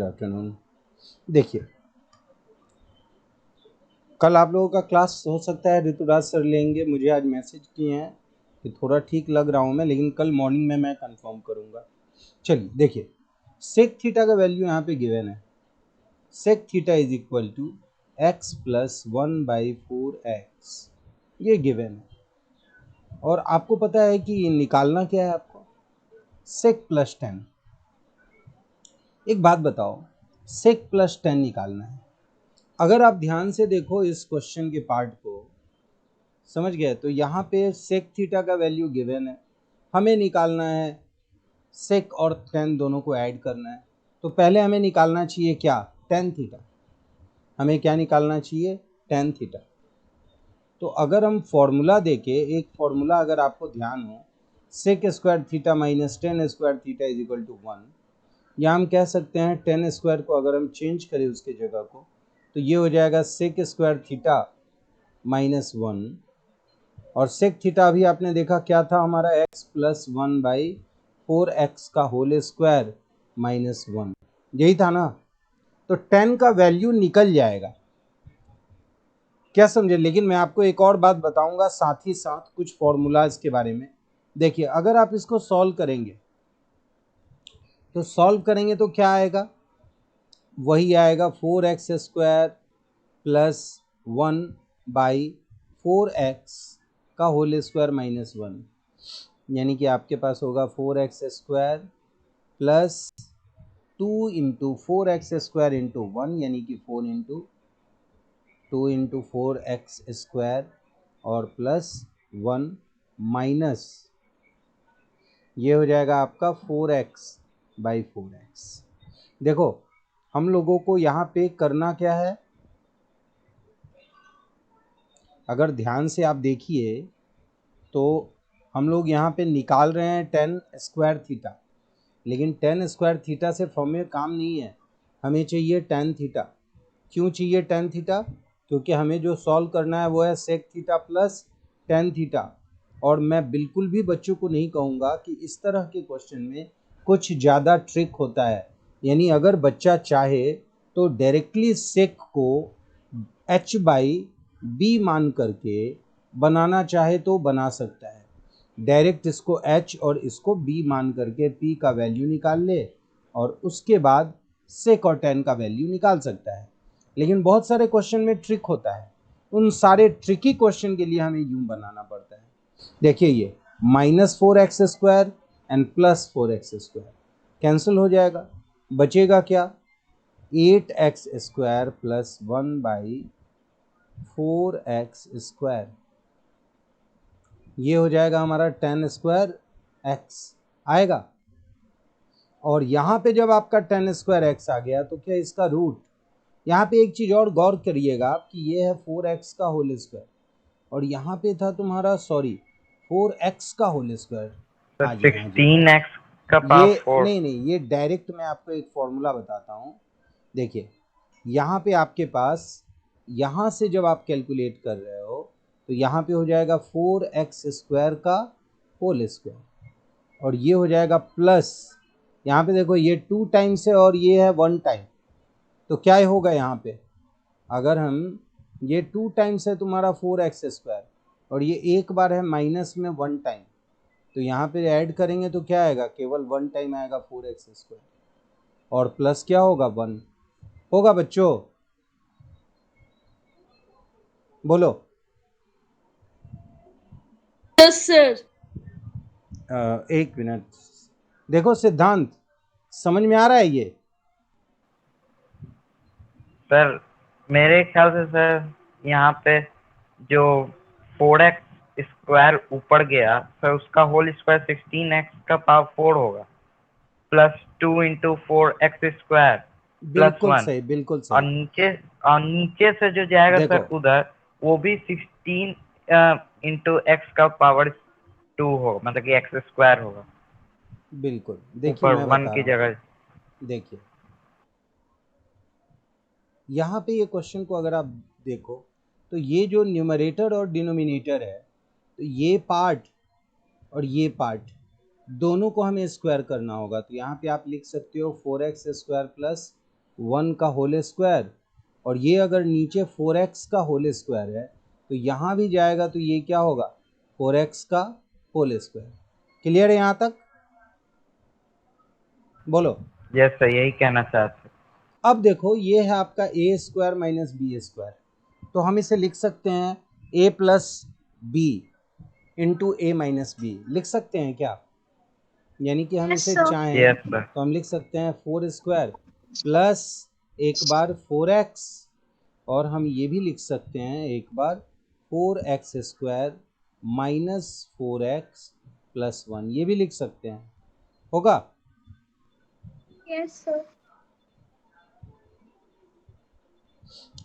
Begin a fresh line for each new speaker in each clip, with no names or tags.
Afternoon. देखिए, कल आप लोगों का क्लास हो सकता है ऋतुराज सर लेंगे। मुझे आज मैसेज किए हैं कि थोड़ा ठीक लग रहा हूँ मैं, लेकिन कल मॉर्निंग में मैं कंफर्म करूँगा। चलिए देखिए, सेक थीटा का वैल्यू यहाँ पे गिवन है। Sec theta is equal to x plus 1/4x, ये गिवन है। और आपको पता है कि निकालना क्या है आपको, सेक प्लस 10। एक बात बताओ, सेक प्लस 10 निकालना है। अगर आप ध्यान से देखो इस क्वेश्चन के पार्ट को, समझ गए, तो यहाँ पे सेक थीटा का वैल्यू गिवन है, हमें निकालना है सेक और टेन दोनों को ऐड करना है। तो पहले हमें निकालना चाहिए क्या, टेन थीटा। हमें क्या निकालना चाहिए, टेन थीटा। तो अगर हम फॉर्मूला देके, एक फॉर्मूला अगर आपको ध्यान हो, sec square theta minus ten square theta is equal to 1, या हम कह सकते हैं टेन स्क्वायर को अगर हम चेंज करें उसके जगह को, तो ये हो जाएगा सेक स्क्वायर थीटा माइनस 1। और सेक थीटा अभी आपने देखा क्या था हमारा, x प्लस 1/4x का होल स्क्वायर माइनस 1, यही था ना। तो 10 का वैल्यू निकल जाएगा, क्या समझे। लेकिन मैं आपको एक और बात बताऊंगा साथ ही साथ कुछ फॉर्मूलाज के बारे में। देखिए, अगर आप इसको सॉल्व करेंगे तो क्या आएगा, वही आएगा 4x स्क्वायर प्लस 1/4x का होल स्क्वायर माइनस 1, यानी कि आपके पास होगा 4x square plus 2 into 4x square into 1, यानी कि 4 इंटू 2 इंटू 4x स्क्वायर और प्लस 1 माइनस, ये हो जाएगा आपका 4x/4x। देखो, हम लोगों को यहाँ पे करना क्या है, अगर ध्यान से आप देखिए तो हम लोग यहाँ पे निकाल रहे हैं 10 स्क्वायर थीटा, लेकिन 10 स्क्वायर थीटा से हमें काम नहीं है, हमें चाहिए tan थीटा। क्यों चाहिए tan थीटा, क्योंकि हमें जो सॉल्व करना है वो है sec theta plus tan theta. और मैं बिल्कुल भी बच्चों को नहीं कहूँगा कि इस तरह के क्वेश्चन में कुछ ज़्यादा ट्रिक होता है। यानी अगर बच्चा चाहे तो डायरेक्टली सेक को h/b मान करके बनाना चाहे तो बना सकता है। डायरेक्ट इसको h और इसको b मान करके p का वैल्यू निकाल ले और उसके बाद सेक और tan का वैल्यू निकाल सकता है। लेकिन बहुत सारे क्वेश्चन में ट्रिक होता है, उन सारे ट्रिकी क्वेश्चन के लिए हमें यूं बनाना पड़ता है। देखिए, ये -4x square and plus 4x square cancel हो जाएगा, बचेगा क्या, 8x square plus 1/4x square, ये हो जाएगा हमारा tan स्क्वायर x आएगा। और यहाँ पे जब आपका tan स्क्वायर x आ गया तो क्या इसका रूट, यहाँ पे एक चीज़ और गौर करिएगा आप कि ये है 4x का होल स्क्वायर और यहाँ पे था तुम्हारा 4x का होल स्क्वायर। हाँ जी, हाँ जी,
16x का पावर
ये
4।
नहीं, ये डायरेक्ट मैं आपको एक फॉर्मूला बताता हूँ। देखिए, यहाँ पे आपके पास, यहाँ से जब आप कैलकुलेट कर रहे हो तो यहाँ पे हो जाएगा 4x स्क्वायर का होल स्क्वायर और ये हो जाएगा प्लस, यहाँ पे देखो ये 2 टाइम्स है और ये है 1 टाइम, तो क्या होगा यहाँ पे, अगर हम, ये 2 टाइम्स है तुम्हारा 4x स्क्वायर और ये एक बार है माइनस में 1 टाइम, तो यहाँ पे ऐड करेंगे तो क्या आएगा, केवल 1 टाइम आएगा 4x स्क्वायर और प्लस क्या होगा, 1 होगा बच्चों, बोलो।
Yes sir.
एक मिनट, देखो सिद्धांत, समझ में आ रहा है ये,
सर मेरे ख्याल से सर यहाँ पे जो 4x स्क्वायर ऊपर गया सर, उसका होल स्क्वायर 16x का पावर 4 होगा, plus 2 into 4x square plus
बिल्कुल
1।
सही, बिल्कुल
और
सही।
नीचे से जो जाएगा
देखो,
सर उधर, वो भी 16 इंटू एक्स का पावर 2 होगा, मतलब कि एक्स स्क्वायर होगा
बिल्कुल, देखिए
ऊपर
मैं
1
बता
की
रहा हूँ,
जगह।
देखिए यहाँ पे ये क्वेश्चन को अगर आप देखो तो ये जो न्यूमरेटर और डिनोमिनेटर है, तो ये पार्ट और ये पार्ट दोनों को हमें स्क्वायर करना होगा। तो यहाँ पे आप लिख सकते हो 4x स्क्वायर प्लस 1 का होल स्क्वायर, और ये अगर नीचे 4x का होल स्क्वायर है तो यहाँ भी जाएगा तो ये क्या होगा 4x का होल स्क्वायर। क्लियर है यहाँ तक? बोलो।
यस सर, यही कहना चाहते।
अब देखो ये है आपका A square minus B square, तो हम इसे लिख सकते हैं a plus B into A minus B, लिख सकते हैं क्या? यानी कि हम इसे चाहें
यस सर।
तो हम लिख सकते हैं 4 स्क्वायर प्लस एक बार 4x, और हम ये भी लिख सकते हैं एक बार 4x square minus 4x plus 1, ये भी लिख सकते हैं। होगा?
Yes sir.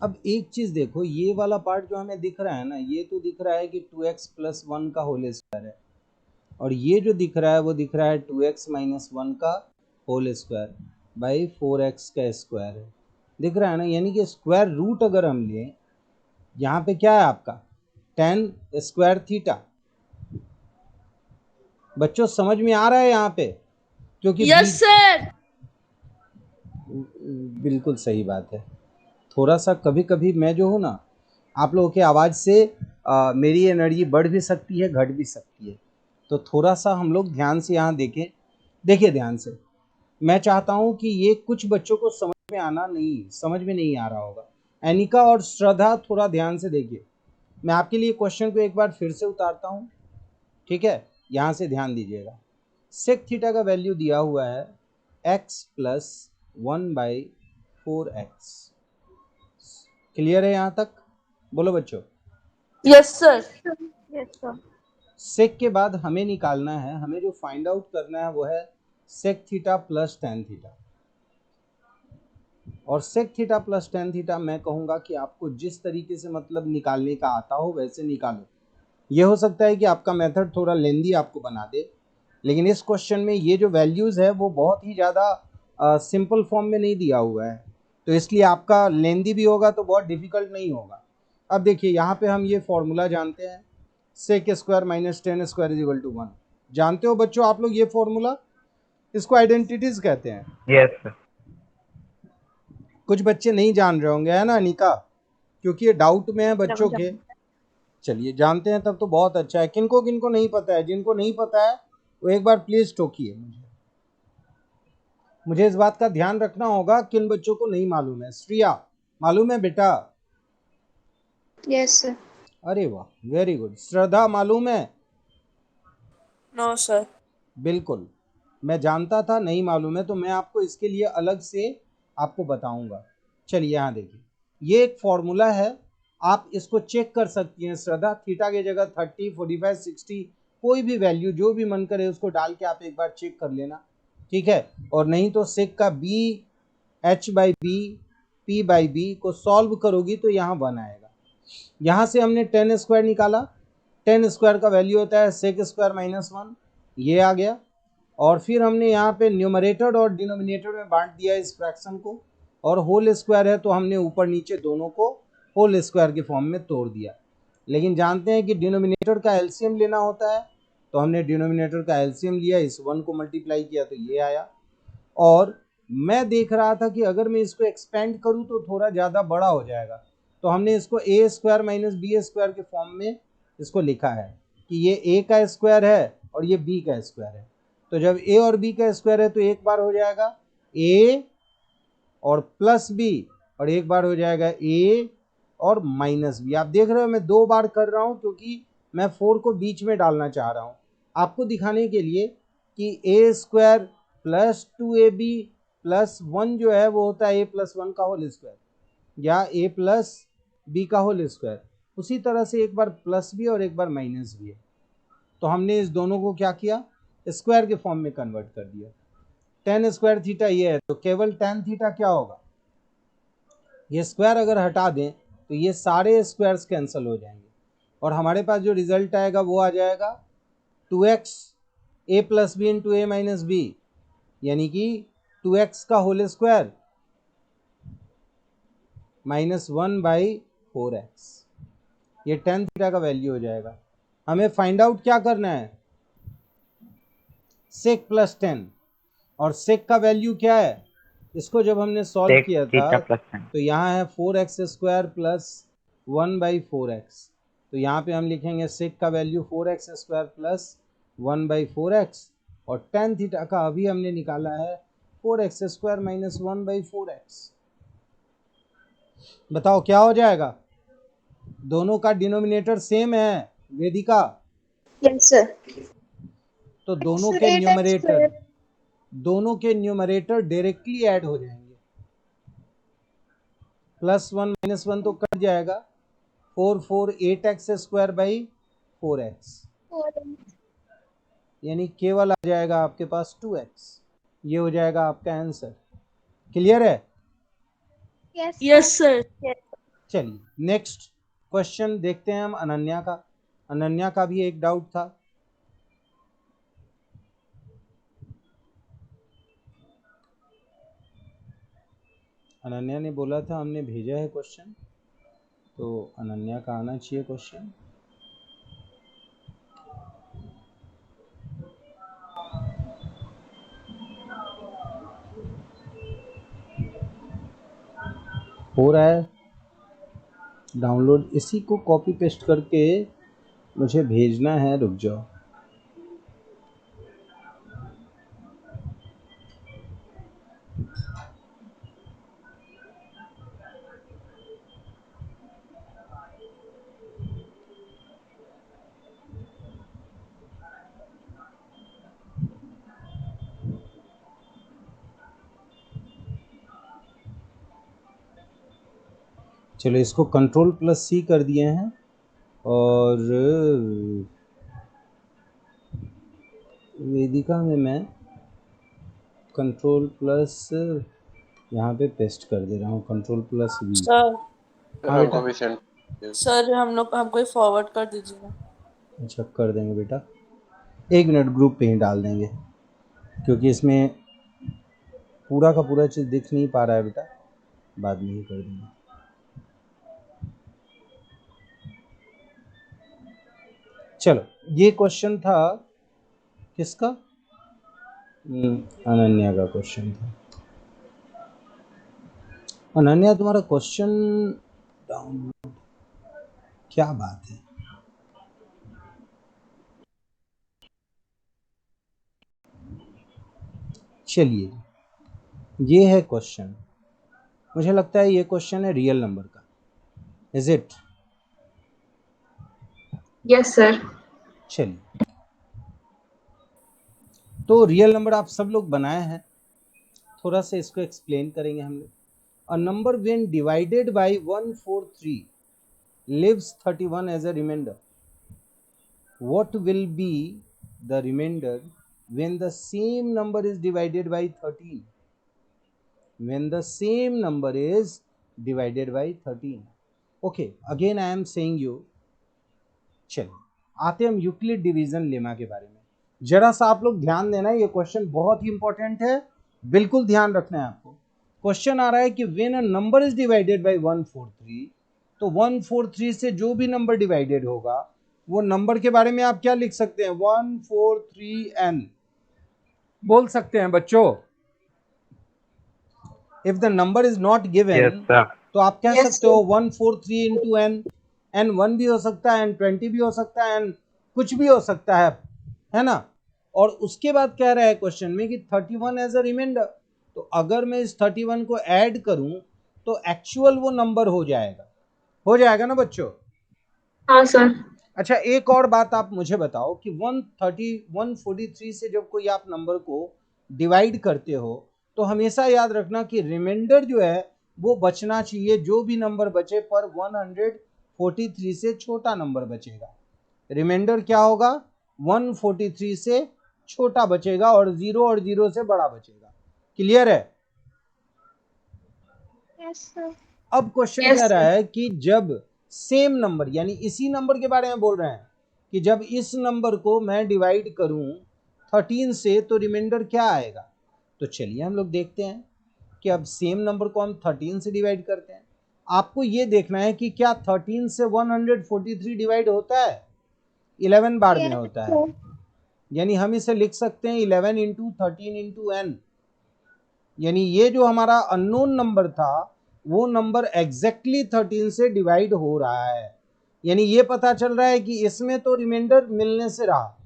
अब एक चीज देखो, ये वाला पार्ट जो हमें दिख रहा है ना, ये तो दिख रहा है कि 2x प्लस 1 का होल स्क्वायर है, और ये जो दिख रहा है वो दिख रहा है 2x माइनस 1 का होल स्क्वायर बाई 4x का स्क्वायर है, दिख रहा है ना। यानी कि स्क्वायर रूट अगर हम लें, यहाँ पे क्या है आपका tan स्क्वायर थीटा। बच्चों समझ में आ रहा है यहाँ पे? क्योंकि
यस सर।
बिल्कुल सही बात है। थोड़ा सा कभी कभी मैं जो हूँ ना, आप लोगों की आवाज़ से मेरी एनर्जी बढ़ भी सकती है, घट भी सकती है, तो थोड़ा सा हम लोग ध्यान से यहाँ देखें। देखिए ध्यान से, मैं चाहता हूँ कि ये कुछ बच्चों को समझ में समझ में नहीं आ रहा होगा। एनिका और श्रद्धा थोड़ा ध्यान से देखिए, मैं आपके लिए क्वेश्चन को एक बार फिर से उतारता हूँ, ठीक है? यहाँ से ध्यान दीजिएगा। सेक थीटा का वैल्यू दिया हुआ है x प्लस 1/4x। क्लियर है यहाँ तक? बोलो बच्चों।
Yes sir. Yes sir.
Sec के बाद हमें निकालना है, हमें जो फाइंड आउट करना है वो है sec theta plus ten theta. और sec theta plus ten theta मैं कहूँगा कि आपको जिस तरीके से मतलब निकालने का आता हो वैसे निकालो। ये हो सकता है कि आपका मेथड थोड़ा लेंदी आपको बना दे, लेकिन इस क्वेश्चन में ये जो वैल्यूज़ है वो बहुत ही ज़्यादा सिंपल फॉर्म में नहीं दिया हुआ है, तो इसलिए आपका लेंदी भी होगा तो बहुत डिफिकल्ट नहीं होगा। अब देखिए यहाँ पे हम ये फॉर्मूला जानते हैं, sec square minus ten square is equal to 1। जानते हो बच्चों आप लोग ये फॉर्मूला? इसको आइडेंटिटीज कहते हैं।
Yes sir.
कुछ बच्चे नहीं जान रहे होंगे, है ना अनिका? क्योंकि ये डाउट में है बच्चों के। चलिए जानते हैं तब तो बहुत अच्छा है। किनको किनको नहीं पता है? जिनको नहीं पता है वो एक बार प्लीज टोकिए मुझे इस बात का ध्यान रखना होगा किन बच्चों को नहीं मालूम है। श्रिया मालूम है बेटा?
Yes sir.
अरे वाह, वेरी गुड। श्रद्धा मालूम है?
No sir.
बिल्कुल, मैं जानता था नहीं मालूम है, तो मैं आपको इसके लिए अलग से आपको बताऊंगा। चलिए यहाँ देखिए, ये एक फॉर्मूला है, आप इसको चेक कर सकती हैं। श्रद्धा थीटा की जगह 30, 45, 60 कोई भी वैल्यू जो भी मन करे उसको डाल के आप एक बार चेक कर लेना, ठीक है? और नहीं तो सेक का B H by B P by B को सॉल्व करोगी तो यहाँ 1 आएगा। यहाँ से हमने 10 स्क्वायर निकाला, 10 स्क्वायर का वैल्यू होता है सेक स्क्वायर माइनस 1, ये आ गया। और फिर हमने यहाँ पे न्यूमरेटर और डिनोमिनेटर में बांट दिया इस फ्रैक्शन को, और होल स्क्वायर है तो हमने ऊपर नीचे दोनों को होल स्क्वायर के फॉर्म में तोड़ दिया। लेकिन जानते हैं कि डिनोमिनेटर का एलसीएम लेना होता है, तो हमने डिनोमिनेटर का एलसीएम लिया, इस 1 को मल्टीप्लाई किया तो ये आया। और मैं देख रहा था कि अगर मैं इसको एक्सपेंड करूँ तो थोड़ा ज़्यादा बड़ा हो जाएगा, तो हमने इसको ए स्क्वायर माइनस बी स्क्वायर के फॉर्म में इसको लिखा है कि ये ए का स्क्वायर है और ये बी का स्क्वायर है। तो जब ए और बी का स्क्वायर है तो एक बार हो जाएगा ए और प्लस बी, और एक बार हो जाएगा ए और माइनस बी। आप देख रहे हो मैं 2 बार कर रहा हूँ क्योंकि मैं 4 को बीच में डालना चाह रहा हूँ आपको दिखाने के लिए कि ए स्क्वायर प्लस 2ab प्लस 1 जो है वो होता है ए प्लस 1 का होल स्क्वायर, या ए प्लस बी का होल स्क्वायर। उसी तरह से एक बार प्लस भी और एक बार माइनस भी है, तो हमने इस दोनों को क्या किया, स्क्वायर के फॉर्म में कन्वर्ट कर दिया। टेन स्क्वायर थीटा ये है, तो केवल टेन थीटा क्या होगा, ये स्क्वायर अगर हटा दें तो ये सारे स्क्वायर्स कैंसिल हो जाएंगे, और हमारे पास जो रिजल्ट आएगा वो आ जाएगा 2x A plus B into A minus B, यानी कि 2x का होल स्क्वायर माइनस 1/4x। ये टेन थीटा का वैल्यू हो जाएगा। हमें फाइंड आउट क्या करना है, सेक प्लस 10, और सेक का वैल्यू क्या है इसको जब हमने सॉल्व
sec
किया था
theta plus sin।
तो यहाँ है 4x² प्लस 1/4x, तो यहाँ पे हम लिखेंगे सेक का वैल्यू 4x² प्लस 1/4x, और tan थीटा का अभी हमने निकाला है 4x² माइनस 1/4x। बताओ क्या हो जाएगा? दोनों का डिनोमिनेटर सेम है वेदिका,
Yes, sir.
तो दोनों
Sir,
के
8x
numerator
square.
Directly add हो जाएंगे। +1 -1 तो कट जाएगा, 8x² बाई 4x,
4x.
यानी केवल आ जाएगा आपके पास 2x। ये हो जाएगा आपका आंसर। क्लियर है?
Yes, sir. Yes.
चलिए नेक्स्ट क्वेश्चन देखते हैं हम अनन्या का। अनन्या का भी एक डाउट था। अनन्या ने बोला था हमने भेजा है क्वेश्चन, तो अनन्या का आना चाहिए क्वेश्चन। हो रहा है डाउनलोड, इसी को कॉपी पेस्ट करके मुझे भेजना है, रुक जाओ। चलो इसको Ctrl+C कर दिए हैं, और वेदिका में मैं Ctrl+ यहाँ पे पेस्ट कर दे रहा हूँ, Ctrl+V।
सर
हाँ बेटा।
हमको भी सेंड।
सर हमको फॉरवर्ड कर दीजिएगा।
अच्छा कर देंगे बेटा, 1 मिनट, ग्रुप पे ही डाल देंगे, क्योंकि इसमें पूरा का पूरा चीज़ दिख नहीं पा रहा है बेटा, बाद में ही कर देंगे। चलो ये क्वेश्चन था किसका? अनन्या का क्वेश्चन था। अनन्या तुम्हारा क्वेश्चन डाउनलोड, क्या बात है। चलिए ये है क्वेश्चन, मुझे लगता है ये क्वेश्चन है रियल नंबर का, इज इट?
Yes sir.
चलिए तो रियल नंबर आप सब लोग बनाए हैं, थोड़ा सा इसको एक्सप्लेन करेंगे हम लोग। A number when divided by 143 lives 31 as a remainder, what will be the remainder when the same number is divided by 13? When the same number is divided by 13. Okay, again I am saying you, चलिए आते हम Euclid division lemma के बारे में। जरा सा आप लोग ध्यान देना, ये क्वेश्चन बहुत ही इंपॉर्टेंट है, बिल्कुल ध्यान रखना है आपको। क्वेश्चन आ रहा है कि when a number is divided by 143, तो 143 से जो भी नंबर डिवाइडेड होगा वो नंबर के बारे में आप क्या लिख सकते हैं? 143n बोल सकते हैं बच्चों। If the number is not given,
Yes, sir।
तो आप कह
Yes,
सकते हो 143 इंटू एन। एन 1 भी हो सकता है, एन 20 भी हो सकता है, एन कुछ भी हो सकता है ना। और उसके बाद कह रहा है क्वेश्चन में कि 31 एज अ रिमाइंडर, तो अगर मैं इस 31 को ऐड करूं तो एक्चुअल वो नंबर हो जाएगा ना बच्चों?
हाँ सर।
अच्छा एक और बात आप मुझे बताओ कि 143 से जब कोई आप नंबर को डिवाइड करते हो तो हमेशा याद रखना कि रिमाइंडर जो है वो बचना चाहिए, जो भी नंबर बचे पर 143 से छोटा नंबर बचेगा। रिमाइंडर क्या होगा? 143 से छोटा बचेगा और 0 से बड़ा बचेगा। क्लियर है?
Yes sir.
अब क्वेश्चन कह रहा है कि जब सेम नंबर, यानी इसी नंबर के बारे में बोल रहे हैं कि जब इस नंबर को मैं डिवाइड करूं 13 से तो रिमाइंडर क्या आएगा। तो चलिए हम लोग देखते हैं कि अब सेम नंबर को हम 13 से डिवाइड करते हैं। आपको ये देखना है कि क्या 13 से 143 डिवाइड होता है? 11 बार में होता है, यानी हम इसे लिख सकते हैं 11 इंटू 13 इंटू एन। यानी ये जो हमारा अननोन नंबर था वो नंबर एग्जैक्टली 13 से डिवाइड हो रहा है। यानी ये पता चल रहा है कि इसमें तो रिमाइंडर मिलने से रहा,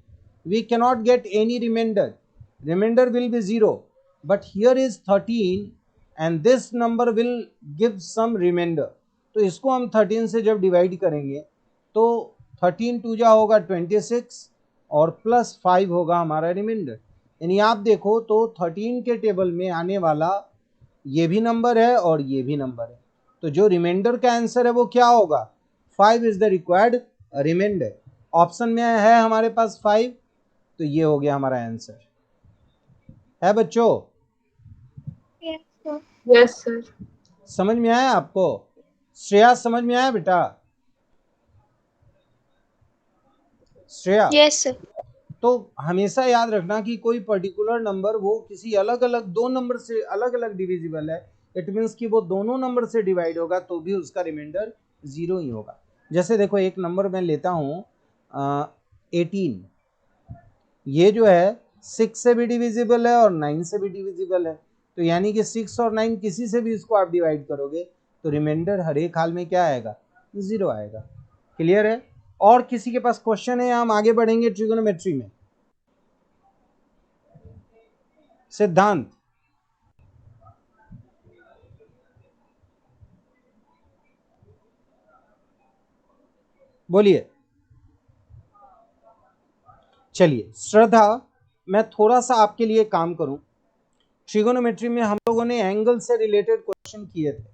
we cannot get any reminder, reminder will be 0, but here is 13 and this number will give some reminder. तो इसको हम 13 से जब डिवाइड करेंगे तो 13 टू जा होगा 26 और प्लस 5 होगा हमारा रिमाइंडर। यानी आप देखो तो 13 के टेबल में आने वाला ये भी नंबर है और ये भी नंबर है, तो जो रिमाइंडर का आंसर है वो क्या होगा, 5 is the required reminder. Option में है हमारे पास 5, तो ये हो गया हमारा आंसर। है बच्चों?
Yes sir.
समझ में आया आपको? श्रेया समझ में आया बेटा? श्रेया?
Yes sir.
तो हमेशा याद रखना कि कोई पर्टिकुलर नंबर वो किसी अलग अलग दो नंबर से अलग अलग डिविजिबल है, इट मीन्स कि वो दोनों नंबर से डिवाइड होगा तो भी उसका रिमाइंडर 0 ही होगा। जैसे देखो एक नंबर मैं लेता हूँ 18, ये जो है 6 से भी डिविजिबल है और 9 से भी डिविजिबल है, तो यानी कि 6 और 9 किसी से भी इसको आप डिवाइड करोगे तो रिमाइंडर हर एक हाल में क्या आएगा, 0 आएगा। क्लियर है? और किसी के पास क्वेश्चन है? हम आगे बढ़ेंगे ट्रिगोनोमेट्री में। सिद्धांत? बोलिए। चलिए श्रद्धा, मैं थोड़ा सा आपके लिए काम करूं। ट्रिगोनोमेट्री में हम लोगों ने एंगल से रिलेटेड क्वेश्चन किए थे,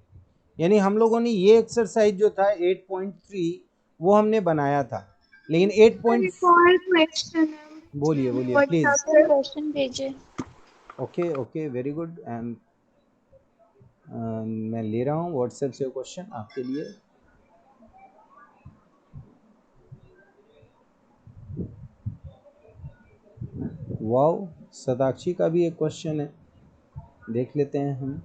यानी हम लोगों ने ये एक्सरसाइज जो था 8.3 वो हमने बनाया था, लेकिन 8
क्वेश्चन
बोलिए बोलिए प्लीज।
क्वेश्चन भेजे।
Okay okay very good, and मैं ले रहा हूँ व्हाट्सएप से क्वेश्चन आपके लिए। वाओ, सदाक्षी का भी एक क्वेश्चन है, देख लेते हैं हम।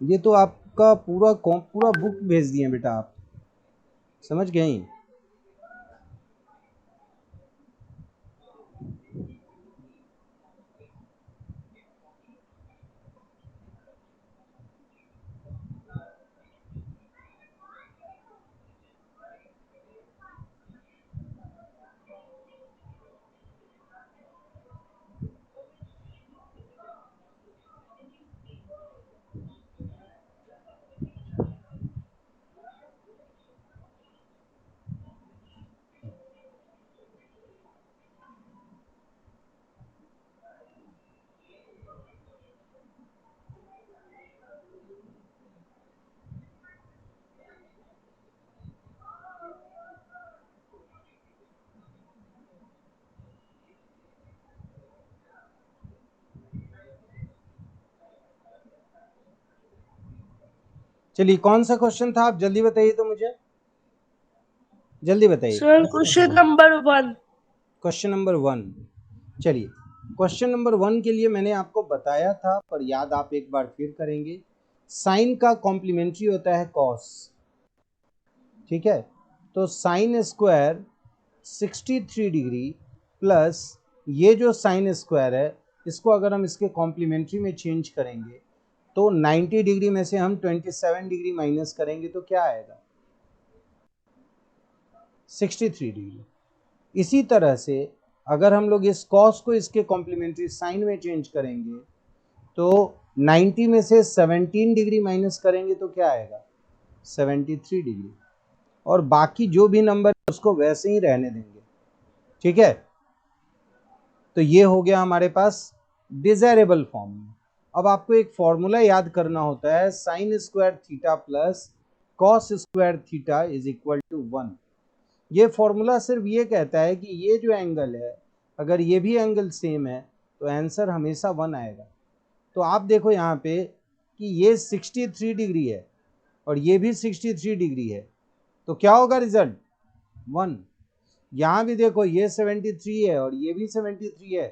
ये तो आपका पूरा बुक भेज दिए बेटा आप, समझ गए? चलिए कौन सा क्वेश्चन था, आप जल्दी बताइए तो मुझे, जल्दी बताइए।
Sir question number 1।
Question number 1। चलिए क्वेश्चन नंबर 1 के लिए मैंने आपको बताया था, पर याद आप एक बार फिर करेंगे। साइन का कॉम्प्लीमेंट्री होता है कॉस, ठीक है? तो साइन स्क्वायर 63 डिग्री प्लस ये जो साइन स्क्वायर है इसको अगर हम इसके कॉम्प्लीमेंट्री में चेंज करेंगे तो 90 डिग्री में से हम 27 डिग्री माइनस करेंगे तो क्या आएगा, 63 डिग्री। इसी तरह से अगर हम लोग इस कॉस को इसके कॉम्प्लीमेंट्री साइन में चेंज करेंगे तो 90 में से 17 डिग्री माइनस करेंगे तो क्या आएगा, 73 डिग्री। और बाकी जो भी नंबर है उसको वैसे ही रहने देंगे, ठीक है? तो ये हो गया हमारे पास डिजायरेबल फॉर्म में। अब आपको एक फॉर्मूला याद करना होता है, sine square theta plus cos square theta is equal to 1। ये फॉर्मूला सिर्फ ये कहता है कि ये जो एंगल है अगर ये भी एंगल सेम है तो आंसर हमेशा 1 आएगा। तो आप देखो यहाँ पे कि ये 63 डिग्री है और ये भी 63 डिग्री है, तो क्या होगा रिजल्ट, 1। यहाँ भी देखो ये 73 है और ये भी 73 है,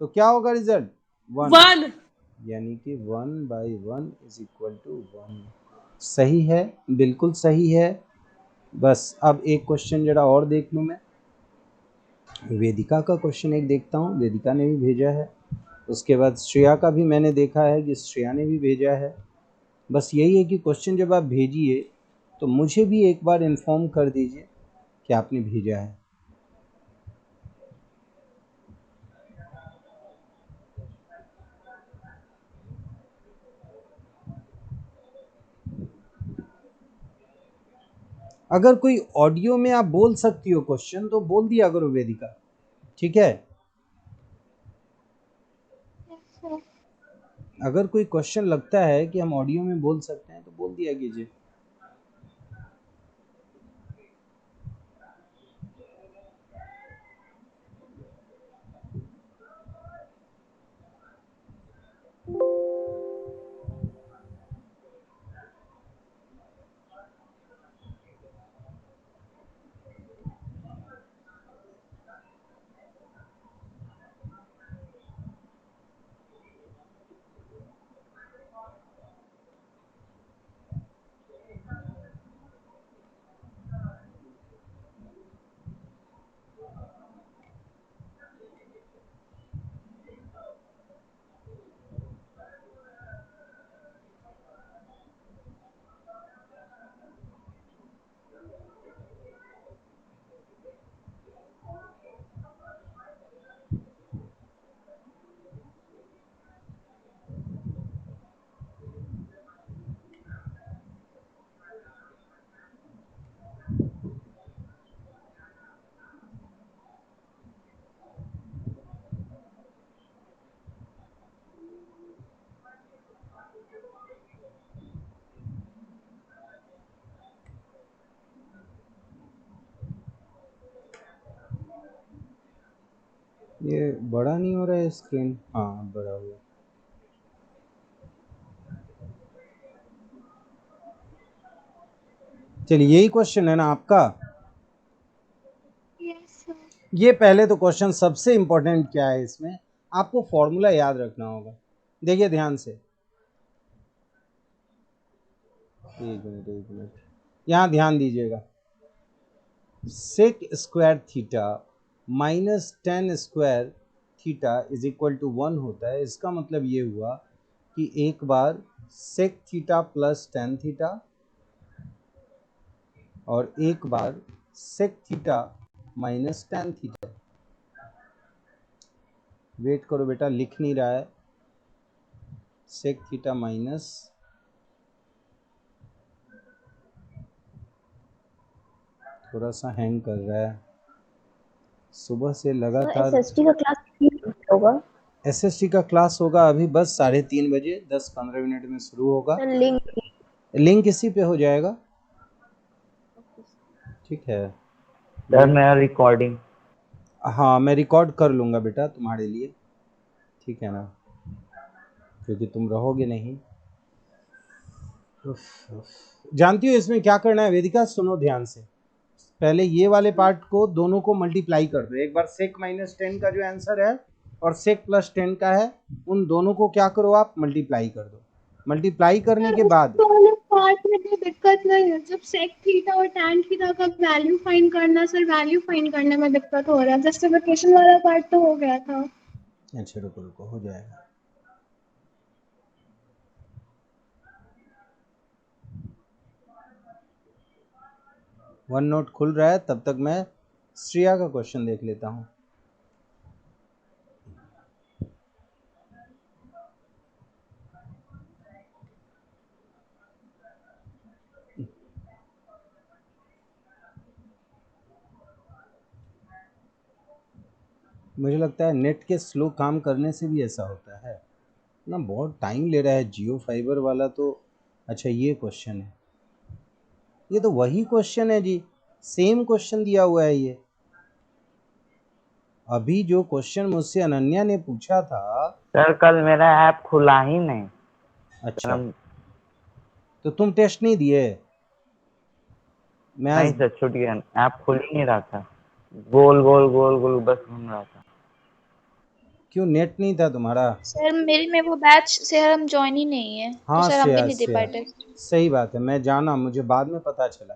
तो क्या होगा रिजल्ट, 1। यानी कि 1/1 इज इक्वल टू 1। सही है, बिल्कुल सही है। बस अब एक क्वेश्चन जरा और देख लूँ मैं। वेदिका का क्वेश्चन एक देखता हूँ, वेदिका ने भी भेजा है। उसके बाद श्रेया का भी मैंने देखा है कि श्रेया ने भी भेजा है। बस यही है कि क्वेश्चन जब आप भेजिए तो मुझे भी एक बार इन्फॉर्म कर दीजिए कि आपने भेजा है। अगर कोई ऑडियो में आप बोल सकती हो क्वेश्चन तो बोल दिया करो वेदिका, ठीक है?
Yes, sir.
अगर कोई क्वेश्चन लगता है कि हम ऑडियो में बोल सकते हैं तो बोल दिया कीजिए। ये बड़ा नहीं हो रहा है स्क्रीन? हाँ बड़ा हुआ। चलिए यही क्वेश्चन है ना आपका?
Yes, sir.
ये पहले तो क्वेश्चन सबसे इंपॉर्टेंट क्या है इसमें, आपको फॉर्मूला याद रखना होगा। देखिए ध्यान से, एक मिनट यहाँ ध्यान दीजिएगा। Sec square theta minus ten square theta is equal to 1 होता है। इसका मतलब ये हुआ कि एक बार sec theta plus ten theta और एक बार sec theta minus ten theta. Wait करो बेटा, लिख नहीं रहा है। सेक थीटा माइनस, थोड़ा सा हैंग कर रहा है, सुबह से लगातार।
एसएसटी का क्लास होगा?
एसएसटी का क्लास होगा अभी बस 3:30 बजे, 10-15 मिनट में शुरू होगा।
सर लिंक
लिंक इसी पे हो जाएगा, ठीक है?
सर मेरा रिकॉर्डिंग,
हाँ मैं रिकॉर्ड कर लूँगा बेटा तुम्हारे लिए, ठीक है ना, क्योंकि तुम रहोगे नहीं। जानती हो इसमें क्या करना है वेदिका? सुनो ध्यान से, पहले ये वाले पार्ट को दोनों को मल्टीप्लाई कर दो। एक बार सेक माइनस 10 का जो आंसर है और सेक प्लस 10 का है, उन दोनों को क्या करो आप, मल्टीप्लाई कर दो। मल्टीप्लाई करने के बाद
उस वाले पार्ट में तो दिक्कत नहीं है, जब सेक थीटा और टैन थीटा का वैल्यू फाइंड करना, सर वैल्यू फाइंड करने में दिक्कत हो रहा है। जस्टिफिकेशन वाला पार्ट तो हो गया था।
अच्छा रुको रुको, हो जाएगा। वन नोट खुल रहा है, तब तक मैं श्रेया का क्वेश्चन देख लेता हूँ। मुझे लगता है नेट के स्लो काम करने से भी ऐसा होता है ना, बहुत टाइम ले रहा है जियो फाइबर वाला तो। अच्छा ये क्वेश्चन है, ये तो वही क्वेश्चन है जी, सेम क्वेश्चन दिया हुआ है ये। अभी जो क्वेश्चन मुझसे अनन्या ने पूछा था।
सर कल मेरा ऐप खुला ही नहीं।
अच्छा
सर,
तो तुम टेस्ट नहीं दिए? मैं
नहीं सर, छूट गया, ऐप खुल ही नहीं रहा था, गोल गोल गोल गोल बस घूम रहा था।
क्यों, नेट नहीं था तुम्हारा?
सर मेरे में वो बैच से हम ज्वाइन ही नहीं है, तो
हाँ
सर हम भी
श्रेया
नहीं दे पाए
श्रेया,
टेस्ट।
सही बात है, मैं जाना, मुझे बाद में पता चला।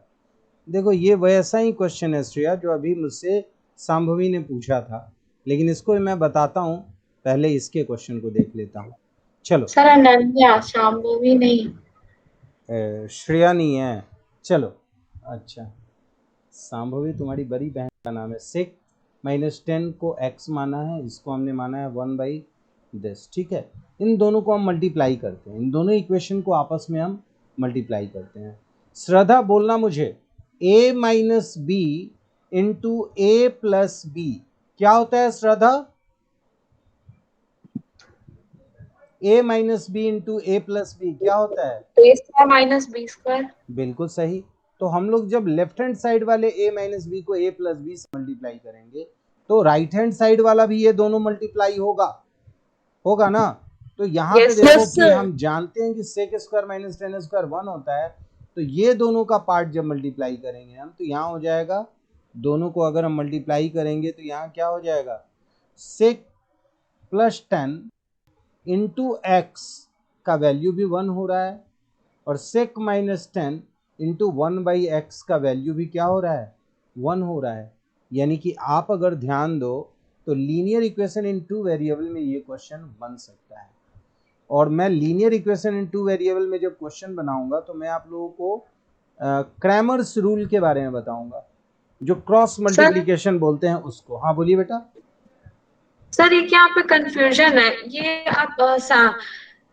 देखो ये वैसा ही क्वेश्चन है श्रेया जो अभी मुझसे सांभवी ने पूछा था, लेकिन इसको मैं बताता हूँ, पहले इसके क्वेश्चन को देख लेता हूँ। चलो
सर अनन्या, शाम्भवी नहीं।
श्रेया नहीं है, चलो अच्छा, सांभवी तुम्हारी बड़ी बहन का नाम है। सेक -10 को x माना है, इसको हमने माना है 1/10, ठीक है। इन दोनों को हम मल्टीप्लाई करते हैं, इन दोनों इक्वेशन को आपस में हम मल्टीप्लाई करते हैं। श्रद्धा बोलना मुझे a minus b into a plus b क्या होता है Shraddha? a minus b into a plus b क्या होता है?
A square minus B square.
बिल्कुल सही। तो हम लोग जब लेफ्ट हैंड साइड वाले a माइनस बी को a प्लस बी से मल्टीप्लाई करेंगे तो राइट हैंड साइड वाला भी ये दोनों मल्टीप्लाई होगा ना। तो यहाँ पे देखो कि हम जानते हैं कि sec square minus ten square 1 होता है, तो ये दोनों का पार्ट जब मल्टीप्लाई करेंगे हम तो यहाँ हो जाएगा, दोनों को अगर हम मल्टीप्लाई करेंगे तो यहाँ क्या हो जाएगा, सेक प्लस 10 इंटू एक्स का वैल्यू भी 1 हो रहा है और सेक माइनस 10 इंटू 1/x का वैल्यू भी क्या हो रहा है, 1 हो रहा है। यानी कि आप अगर ध्यान दो तो लीनियर इक्वेशन इन 2 वेरिएबल में ये क्वेश्चन बन सकता है। और मैं लीनियर इक्वेशन इन 2 वेरिएबल में जब क्वेश्चन बनाऊंगा तो मैं आप लोगों को क्रैमर्स रूल के बारे में बताऊंगा, जो क्रॉस मल्टीप्लिकेशन बोलते हैं उसको। हाँ बोलिए बेटा।
सर एक यहाँ पे कंफ्यूजन है, ये आप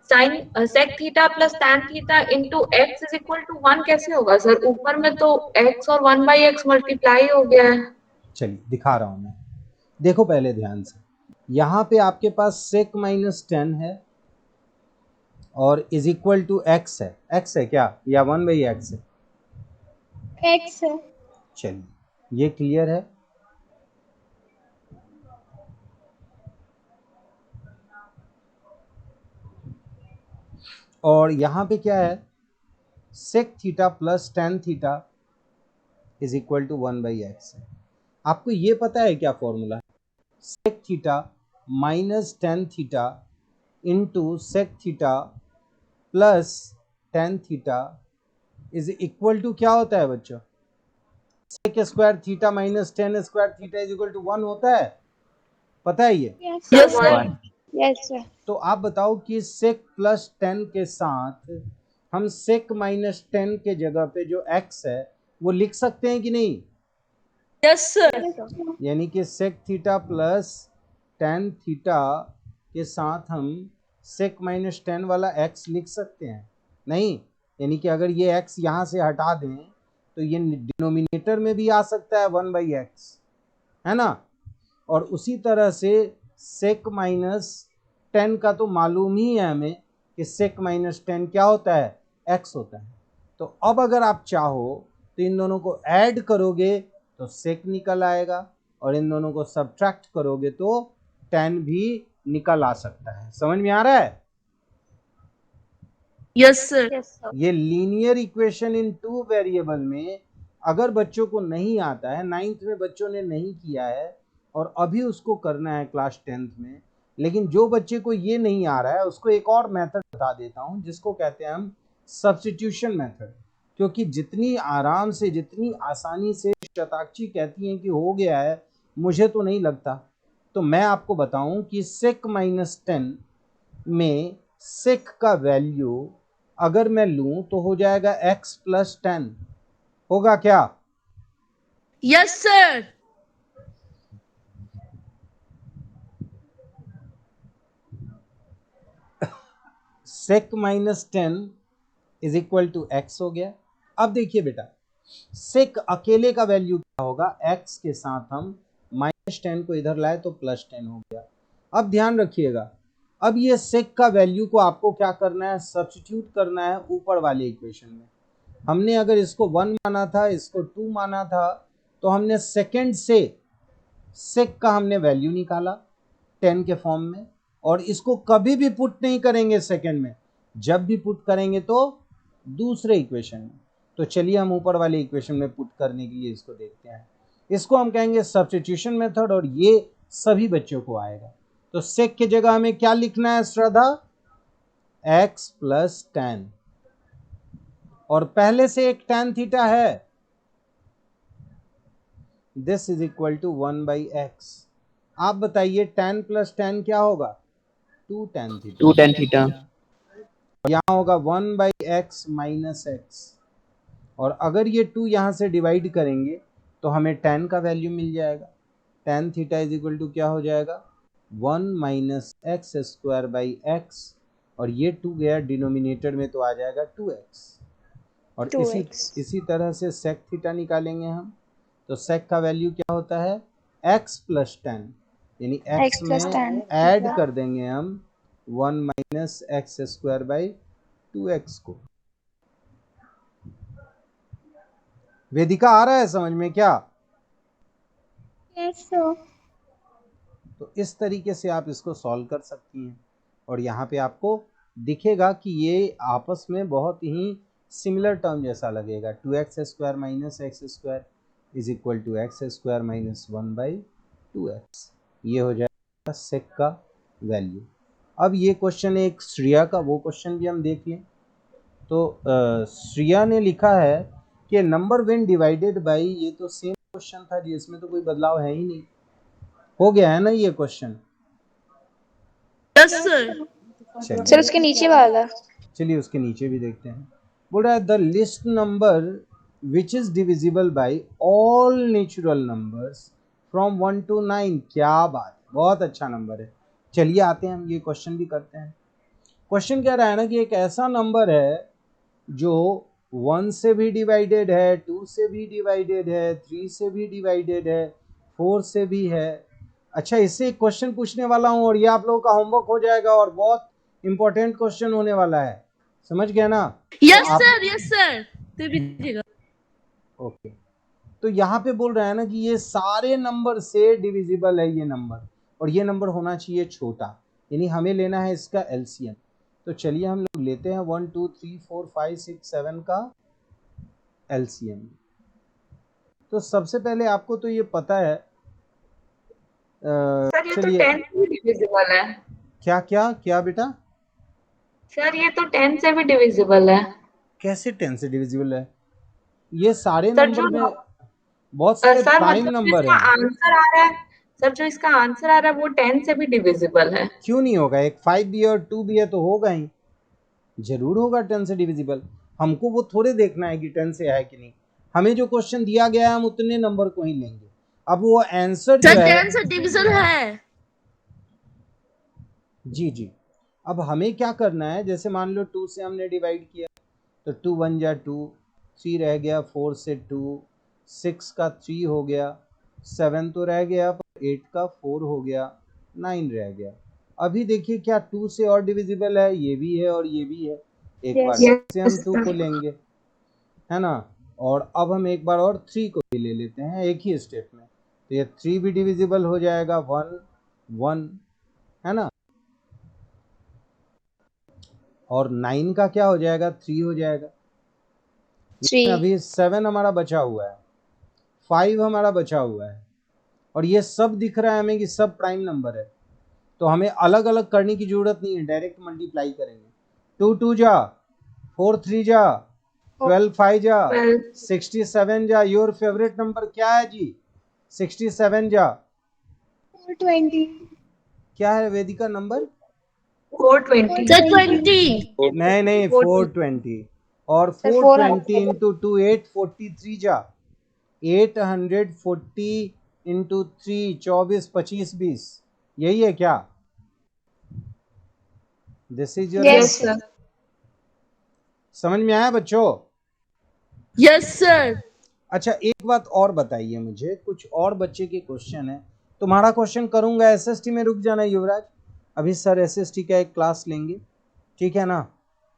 sine sec theta plus tan theta into x is equal to 1 कैसे होगा सर? ऊपर में तो x और 1/x मल्टीप्लाई हो गया है।
चलिए दिखा रहा हूं मैं, देखो पहले ध्यान से, यहाँ पे आपके पास सेक माइनस 10 है और इज इक्वल टू एक्स है। एक्स है क्या या 1/x है?
x है।
चलिए ये क्लियर है। और यहाँ पे क्या है, sec theta plus ten theta is equal to 1/x है। आपको ये पता है क्या formula? Sec theta minus ten theta into sec theta plus ten theta is equal to क्या होता है बच्चों? Sec square theta minus ten square theta is equal to 1 होता है, पता है ये?
Yes sir. Yes sir.
तो आप बताओ कि सेक प्लस 10 के साथ हम सेक माइनस 10 के जगह पे जो x है वो लिख सकते हैं कि नहीं?
Yes sir.
यानी कि sec theta plus ten theta के साथ हम सेक माइनस 10 वाला x लिख सकते हैं? नहीं, यानी कि अगर ये x यहाँ से हटा दें तो ये डिनोमिनेटर में भी आ सकता है 1/x, है ना। और उसी तरह से सेक माइनस 10 का तो मालूम ही है हमें कि सेक माइनस 10 क्या होता है, x होता है। तो अब अगर आप चाहो तो इन दोनों को ऐड करोगे तो सेक निकल आएगा और इन दोनों को सब्ट्रैक्ट करोगे तो 10 भी निकल आ सकता है। समझ में आ रहा है?
Yes sir.
ये लीनियर इक्वेशन इन 2 वेरिएबल में अगर बच्चों को नहीं आता है, 9th में बच्चों ने नहीं किया है और अभी उसको करना है क्लास 10th में, लेकिन जो बच्चे को ये नहीं आ रहा है उसको एक और मेथड बता देता हूं जिसको कहते हैं हम सब्स्टिट्यूशन मेथड। क्योंकि जितनी आराम से, जितनी आसानी से शताक्षी कहती हैं कि हो गया है, मुझे तो नहीं लगता। तो मैं आपको बताऊं कि सेक माइनस 10 में सेक का वैल्यू अगर मैं लूं तो हो जाएगा x प्लस 10, होगा क्या?
Yes sir.
Sec minus 10 is equal to x हो गया। अब देखिए बेटा, सेक अकेले का वैल्यू क्या होगा, x के साथ हम माइनस 10 को इधर लाए तो प्लस 10 हो गया। अब ध्यान रखिएगा, अब ये सेक का वैल्यू को आपको क्या करना है, सब्स्टिट्यूट करना है ऊपर वाले इक्वेशन में। हमने अगर इसको 1 माना था, इसको 2 माना था, तो हमने सेकंड से सेक का हमने वैल्यू निकाला 10 के फॉर्म में, और इसको कभी भी पुट नहीं करेंगे सेकंड में, जब भी पुट करेंगे तो दूसरे इक्वेशन में। तो चलिए हम ऊपर वाले इक्वेशन में पुट करने के लिए इसको देखते हैं। इसको हम कहेंगे सब्स्टिट्यूशन मेथड और ये सभी बच्चों को आएगा। तो सेक की जगह हमें क्या लिखना है श्रद्धा, x प्लस 10, और पहले से एक tan थीटा है, this is equal to 1/x। आप बताइए tan प्लस tan क्या होगा? 2 tan थीटा।
2 tan theta.
यहाँ होगा 1/x माइनस x, और अगर ये 2 यहाँ से डिवाइड करेंगे तो हमें tan का वैल्यू मिल जाएगा। tan theta is equal to क्या हो जाएगा? 1 minus x square by x, और ये 2 गया डिनोमिनेटर में तो आ जाएगा 2x। और
2x।
इसी तरह से sec थीटा निकालेंगे हम, तो sec का वैल्यू क्या होता है? x प्लस tan, यानी x
x प्लस
में
tan
ऐड कर देंगे हम 1 minus x square by 2x को। वेदिका आ रहा है समझ में क्या?
Yes sir.
तो इस तरीके से आप इसको सॉल्व कर सकती हैं, और यहाँ पे आपको दिखेगा कि ये आपस में बहुत ही सिमिलर टर्म जैसा लगेगा। 2x square minus x square is equal to x square minus 1/2x। ये हो जाएगा सेक का वैल्यू। अब ये क्वेश्चन एक श्रेया का, वो क्वेश्चन भी हम देख लें। तो श्रेया ने लिखा है कि नंबर व्हेन डिवाइडेड बाई, ये तो सेम क्वेश्चन था जी, इसमें तो कोई बदलाव है ही नहीं। हो गया है ना ये क्वेश्चन?
Yes sir. सर उसके नीचे वाला,
चलिए उसके नीचे भी देखते हैं। बोल रहा है the list number which is divisible by all natural numbers from 1 to 9। क्या बात, बहुत अच्छा नंबर है। चलिए आते हैं हम ये क्वेश्चन भी करते हैं। क्वेश्चन कह रहा है ना कि एक ऐसा नंबर है जो 1 से भी डिवाइडेड है, 2 से भी डिवाइडेड है, 3 से भी डिवाइडेड है, 4 से भी है। अच्छा, इससे एक क्वेश्चन पूछने वाला हूँ और ये आप लोगों का होमवर्क हो जाएगा, और बहुत इंपॉर्टेंट क्वेश्चन होने वाला है, समझ गए ना?
Yes sir, yes sir.
Okay, तो यहाँ पे बोल रहा है ना कि ये सारे नंबर से डिविजिबल है ये नंबर, और ये नंबर होना चाहिए छोटा, यानी हमें लेना है इसका एलसीएम। तो चलिए हम लोग लेते हैं 1 2 3 4 5 6 7 का एलसीएम। तो सबसे पहले आपको तो ये पता है,
सर ये तो
चलिए
10 से भी डिविजिबल है।
क्या क्या क्या बेटा?
सर ये तो 10 से भी डिविजिबल है।
कैसे 10 से डिविजिबल है? ये सारे
सर
नंबर
जो
में बहुत सारे
सर
प्राइम
मतलब
नंबर
जिसका
हैं।
आंसर आ रहा है, सर जो इसका आंसर आ रहा है वो 10 से भी डिविजिबल है।
क्यों नहीं होगा? एक 5 भी है और 2 भी है तो होगा ही, जरूर होगा 10 से डिविजिबल। हमको वो थोड़े देखना है कि 10 से है कि नहीं, हमें जो क्वेश्चन दिया गया है हम उतने नंबर को ही लेंगे। अब वो आंसर जो है
10 से डिविजन है।
जी जी, अब हमें क्या करना है, जैसे मान लो 2 से हमने डिवाइड किया तो 2 1 जा 2, 3 रह गया, 4 से 2, 6 का 3 हो गया, 7 तो रह गया, 8 का 4 हो गया, 9 रह गया। अभी देखिए क्या 2 से और डिविजिबल है? ये भी है और ये भी है। एक बार
Yes.
से हम 2 को लेंगे, है ना, और अब हम एक बार और 3 को भी ले लेते हैं एक ही स्टेप में, तो ये 3 भी डिविजिबल हो जाएगा, 1 1, है ना, और 9 का क्या हो जाएगा? 3 हो जाएगा।
3
अभी 7 हमारा बचा हुआ है, 5 हमारा बचा हुआ है, और ये सब दिख रहा है हमें कि सब प्राइम नंबर है, तो हमें अलग अलग करने की जरूरत नहीं है, डायरेक्ट मल्टीप्लाई करेंगे। 2 2 जा, 4 3 जा, 12 5 जा, 67 जा। योर फेवरेट नंबर क्या है जी? 67 जा।
420।
क्या है वेदिका नंबर?
420।
सर 20।
नहीं नहीं, 420, और
सर
420 इंटू 2 843 जा, 840 इंटू 3 24 25 20, यही है क्या? This is your
yes sir.
समझ में आया बच्चों?
Yes sir.
अच्छा, एक बात और बताइए मुझे, कुछ और बच्चे के क्वेश्चन है, तुम्हारा क्वेश्चन करूंगा, एसएसटी में रुक जाना युवराज, अभी सर एसएसटी का एक क्लास लेंगे, ठीक है ना?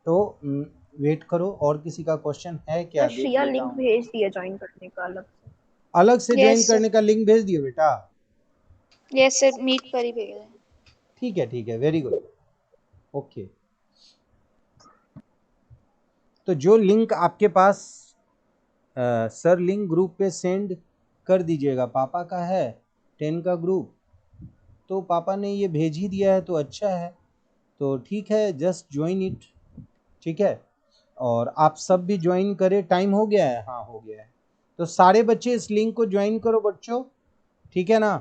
तो वेट करो, और किसी का क्वेश्चन है क्या?
श्रिया लिंक भेज दिया ज्वाइन करने का
अलग से ज्वाइन
Yes, sir.
करने का लिंक भेज दियो बेटा।
यस सर, मीट पर ही भेज दें।
ठीक है, वेरी गुड, ओके। तो जो लिंक आपके पास सर लिंक ग्रुप पे सेंड कर दीजिएगा। पापा का है 10 का ग्रुप, तो पापा ने ये भेज ही दिया है तो अच्छा है, तो ठीक है, जस्ट ज्वाइन इट, ठीक है। और आप सब भी ज्वाइन करें। टाइम हो गया है? हाँ हो गया है। तो सारे बच्चे इस लिंक को ज्वाइन करो बच्चों, ठीक है ना।